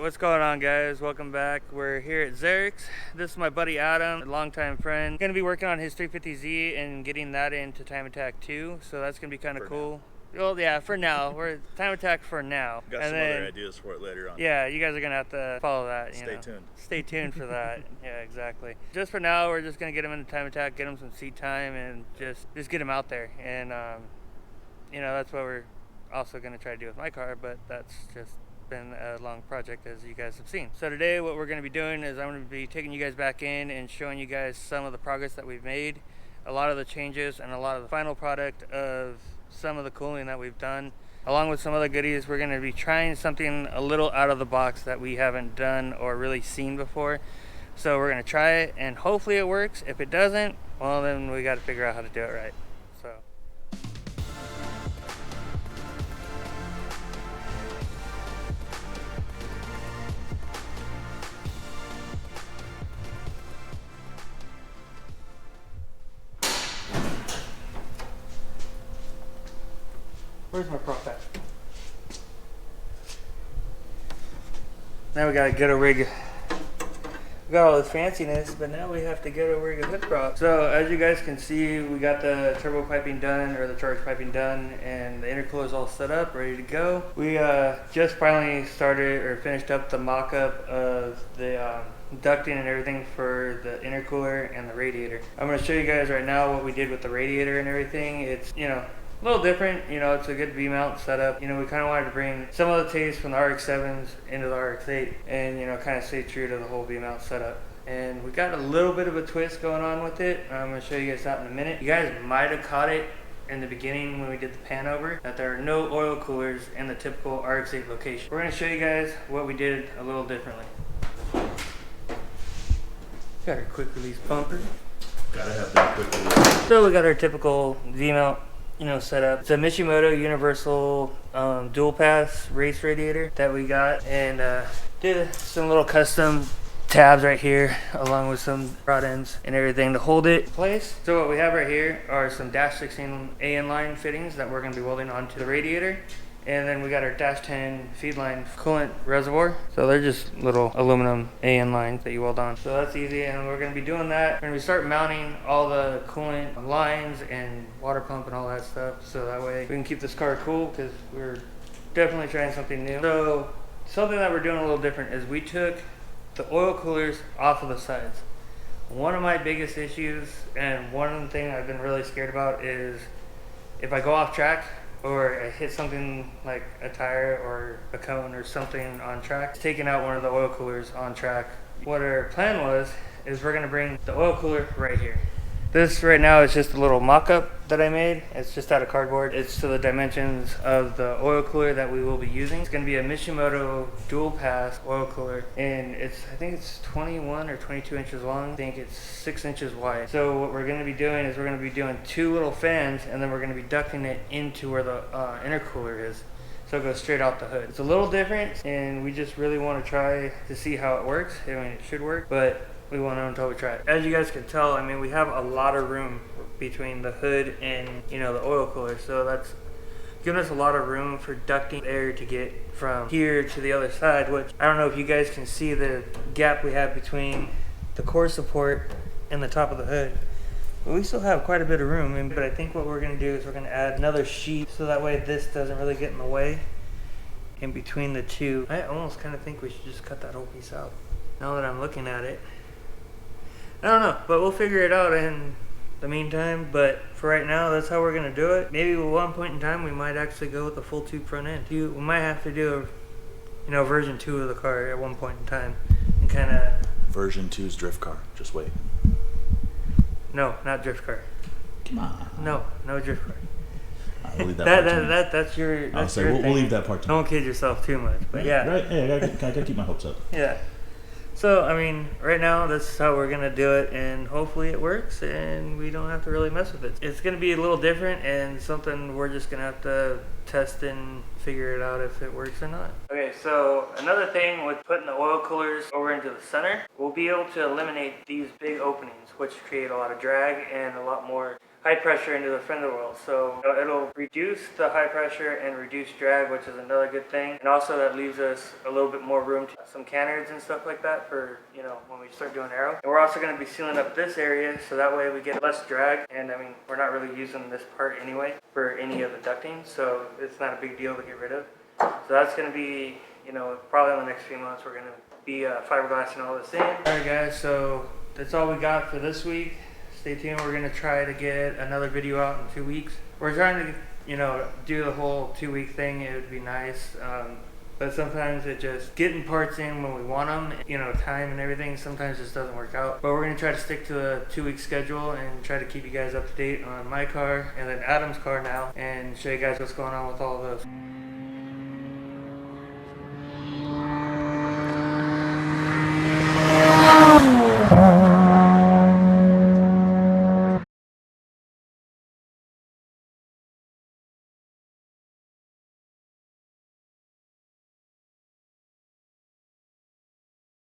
What's going on, guys? Welcome back. We're here at Xerix. This is my buddy Adam, a longtime friend. Gonna be working on his 350Z and getting that into Time Attack 2, so that's gonna be kind of cool. Well, yeah, for now. We're Time Attack for now. Got some other ideas for it later on. Yeah, you guys are gonna have to follow that. Stay tuned. Stay tuned for that. Yeah, exactly. Just for now, we're just gonna get him into Time Attack, get him some seat time, and just get him out there. And that's what we're also gonna try to do with my car, but that's just been a long project, as you guys have seen. So today what we're going to be doing is I'm going to be taking you guys back in and showing you guys some of the progress that we've made, a lot of the changes, and a lot of the final product of some of the cooling that we've done, along with some other goodies. We're going to be trying something a little out of the box that we haven't done or really seen before. So we're going to try it, and hopefully it works. If it doesn't, well, then we got to figure out how to do it right. So where's my prop at? Now we gotta get a rig. We got all this fanciness, but now we have to get a rig of hood prop. So as you guys can see, we got the turbo piping done, or the charge piping done, and the intercooler is all set up, ready to go. We just finally started or finished up the mock-up of the ducting and everything for the intercooler and the radiator. I'm gonna show you guys right now what we did with the radiator and everything. It's, a little different, it's a good V-mount setup. We kind of wanted to bring some of the taste from the RX-7s into the RX-8 and, kind of stay true to the whole V-mount setup. And we got a little bit of a twist going on with it. I'm going to show you guys that in a minute. You guys might have caught it in the beginning when we did the pan over, that there are no oil coolers in the typical RX-8 location. We're going to show you guys what we did a little differently. Got our quick release bumper. Gotta have that quick release. So we got our typical V-mount set up. It's a Mishimoto Universal dual pass race radiator that we got, and did some little custom tabs right here along with some rod ends and everything to hold it in place. So what we have right here are some dash 16 AN line fittings that we're going to be welding onto the radiator. And then we got our dash 10 feed line coolant reservoir. So they're just little aluminum AN lines that you weld on. So that's easy, and we're gonna be doing that. We're gonna be start mounting all the coolant lines and water pump and all that stuff. So that way we can keep this car cool, because we're definitely trying something new. So something that we're doing a little different is we took the oil coolers off of the sides. One of my biggest issues, and one thing I've been really scared about, is if I go off track, or I hit something like a tire or a cone or something on track, taking out one of the oil coolers on track. What our plan was is we're gonna bring the oil cooler right here. This right now is just a little mock-up that I made. It's just out of cardboard. It's to the dimensions of the oil cooler that we will be using. It's gonna be a Mishimoto dual pass oil cooler, and I think it's 21 or 22 inches long. I think it's 6 inches wide. So what we're gonna be doing is we're gonna be doing two little fans, and then we're gonna be ducting it into where the intercooler is. So it goes straight out the hood. It's a little different, and we just really want to try to see how it works. I mean, it should work, but we won't know until we try it. As you guys can tell, we have a lot of room between the hood and, the oil cooler. So that's giving us a lot of room for ducting air to get from here to the other side, which I don't know if you guys can see the gap we have between the core support and the top of the hood. But we still have quite a bit of room. But I think what we're gonna do is we're gonna add another sheet, so that way this doesn't really get in the way in between the two. I almost kind of think we should just cut that whole piece out, now that I'm looking at it. I don't know, but we'll figure it out in the meantime. But for right now, that's how we're gonna do it. Maybe at one point in time, we might actually go with the full tube front end. We might have to do a version 2 of the car at one point in time, and kind of. Version 2's drift car. Just wait. No, not drift car. Come on. No drift car. I'll leave that part that's your. I'll say we'll leave that part to Don't kid yourself too much, but yeah. Right. Hey, I gotta keep my hopes up. Yeah. So, right now, that's how we're going to do it, and hopefully it works, and we don't have to really mess with it. It's going to be a little different, and something we're just going to have to test and figure it out if it works or not. Okay, so another thing with putting the oil coolers over into the center, we'll be able to eliminate these big openings, which create a lot of drag and a lot more high pressure into the fender well. So it'll reduce the high pressure and reduce drag, which is another good thing. And also that leaves us a little bit more room to some canards and stuff like that for, you know, when we start doing aero. And we're also going to be sealing up this area so that way we get less drag. And I mean, we're not really using this part anyway for any of the ducting, so it's not a big deal to get rid of. So that's going to be, you know, probably in the next few months we're going to be fiberglassing all this in. Alright guys, so that's all we got for this week. Stay tuned, we're going to try to get another video out in 2 weeks. We're trying to, you know, do the whole 2-week thing. It would be nice. But sometimes it just getting parts in when we want them, you know, time and everything, sometimes just doesn't work out. But we're going to try to stick to a 2-week schedule and try to keep you guys up to date on my car and then Adam's car now and show you guys what's going on with all of those.